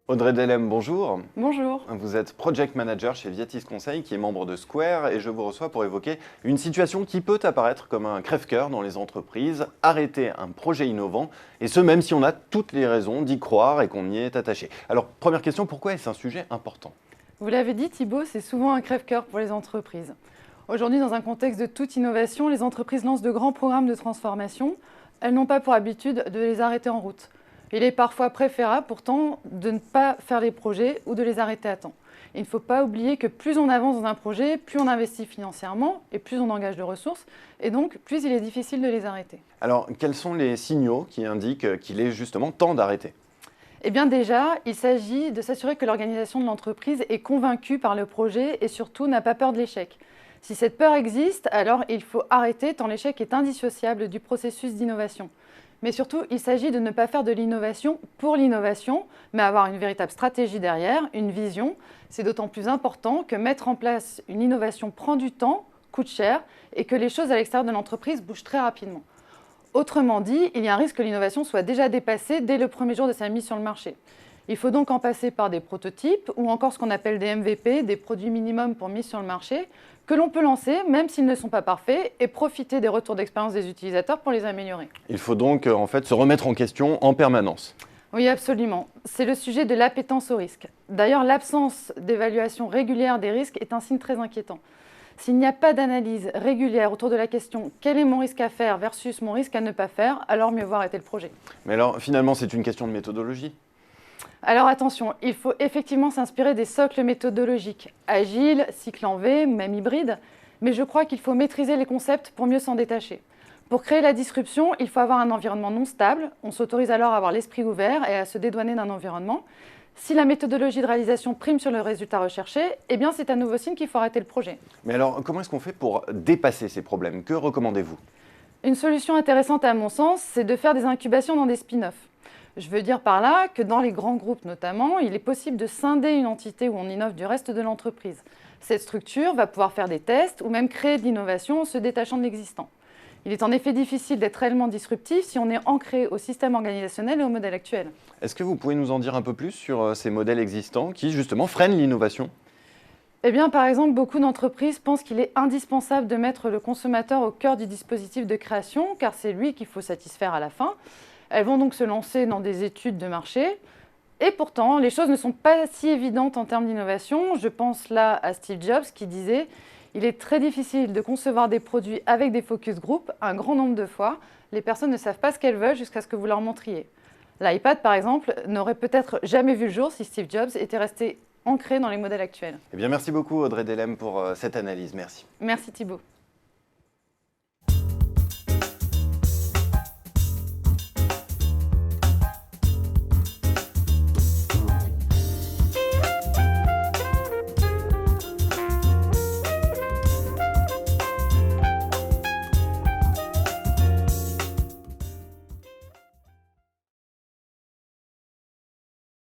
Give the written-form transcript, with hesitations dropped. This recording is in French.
Audrey Delem, bonjour. Bonjour. Vous êtes Project Manager chez Viatis Conseil, qui est membre de Square, et je vous reçois pour évoquer une situation qui peut apparaître comme un crève-cœur dans les entreprises, arrêter un projet innovant, et ce même si on a toutes les raisons d'y croire et qu'on y est attaché. Alors, première question, pourquoi est-ce un sujet important ? Vous l'avez dit Thibaut, c'est souvent un crève-cœur pour les entreprises. Aujourd'hui, dans un contexte de toute innovation, les entreprises lancent de grands programmes de transformation. Elles n'ont pas pour habitude de les arrêter en route. Il est parfois préférable pourtant de ne pas faire les projets ou de les arrêter à temps. Il ne faut pas oublier que plus on avance dans un projet, plus on investit financièrement et plus on engage de ressources, et donc plus il est difficile de les arrêter. Alors, quels sont les signaux qui indiquent qu'il est justement temps d'arrêter ? Eh bien déjà, il s'agit de s'assurer que l'organisation de l'entreprise est convaincue par le projet et surtout n'a pas peur de l'échec. Si cette peur existe, alors il faut arrêter tant l'échec est indissociable du processus d'innovation. Mais surtout, il s'agit de ne pas faire de l'innovation pour l'innovation, mais avoir une véritable stratégie derrière, une vision. C'est d'autant plus important que mettre en place une innovation prend du temps, coûte cher, et que les choses à l'extérieur de l'entreprise bougent très rapidement. Autrement dit, il y a un risque que l'innovation soit déjà dépassée dès le premier jour de sa mise sur le marché. Il faut donc en passer par des prototypes ou encore ce qu'on appelle des MVP, des produits minimums pour mise sur le marché, que l'on peut lancer même s'ils ne sont pas parfaits et profiter des retours d'expérience des utilisateurs pour les améliorer. Il faut donc en fait se remettre en question en permanence. Oui, absolument. C'est le sujet de l'appétence au risque. D'ailleurs, l'absence d'évaluation régulière des risques est un signe très inquiétant. S'il n'y a pas d'analyse régulière autour de la question « quel est mon risque à faire versus mon risque à ne pas faire », alors mieux vaut arrêter le projet. Mais alors, finalement, c'est une question de méthodologie. Alors attention, il faut effectivement s'inspirer des socles méthodologiques, agile, cycle en V, même hybride, mais je crois qu'il faut maîtriser les concepts pour mieux s'en détacher. Pour créer la disruption, il faut avoir un environnement non stable, on s'autorise alors à avoir l'esprit ouvert et à se dédouaner d'un environnement. Si la méthodologie de réalisation prime sur le résultat recherché, eh bien c'est un nouveau signe qu'il faut arrêter le projet. Mais alors, comment est-ce qu'on fait pour dépasser ces problèmes ? Que recommandez-vous ? Une solution intéressante à mon sens, c'est de faire des incubations dans des spin-offs. Je veux dire par là que dans les grands groupes notamment, il est possible de scinder une entité où on innove du reste de l'entreprise. Cette structure va pouvoir faire des tests ou même créer de l'innovation en se détachant de l'existant. Il est en effet difficile d'être réellement disruptif si on est ancré au système organisationnel et au modèle actuel. Est-ce que vous pouvez nous en dire un peu plus sur ces modèles existants qui justement freinent l'innovation ? Eh bien, par exemple, beaucoup d'entreprises pensent qu'il est indispensable de mettre le consommateur au cœur du dispositif de création, car c'est lui qu'il faut satisfaire à la fin. Elles vont donc se lancer dans des études de marché. Et pourtant, les choses ne sont pas si évidentes en termes d'innovation. Je pense là à Steve Jobs qui disait « Il est très difficile de concevoir des produits avec des focus group un grand nombre de fois. Les personnes ne savent pas ce qu'elles veulent jusqu'à ce que vous leur montriez. » L'iPad, par exemple, n'aurait peut-être jamais vu le jour si Steve Jobs était resté ancré dans les modèles actuels. Eh bien, merci beaucoup Audrey Delem pour cette analyse. Merci. Merci Thibaut.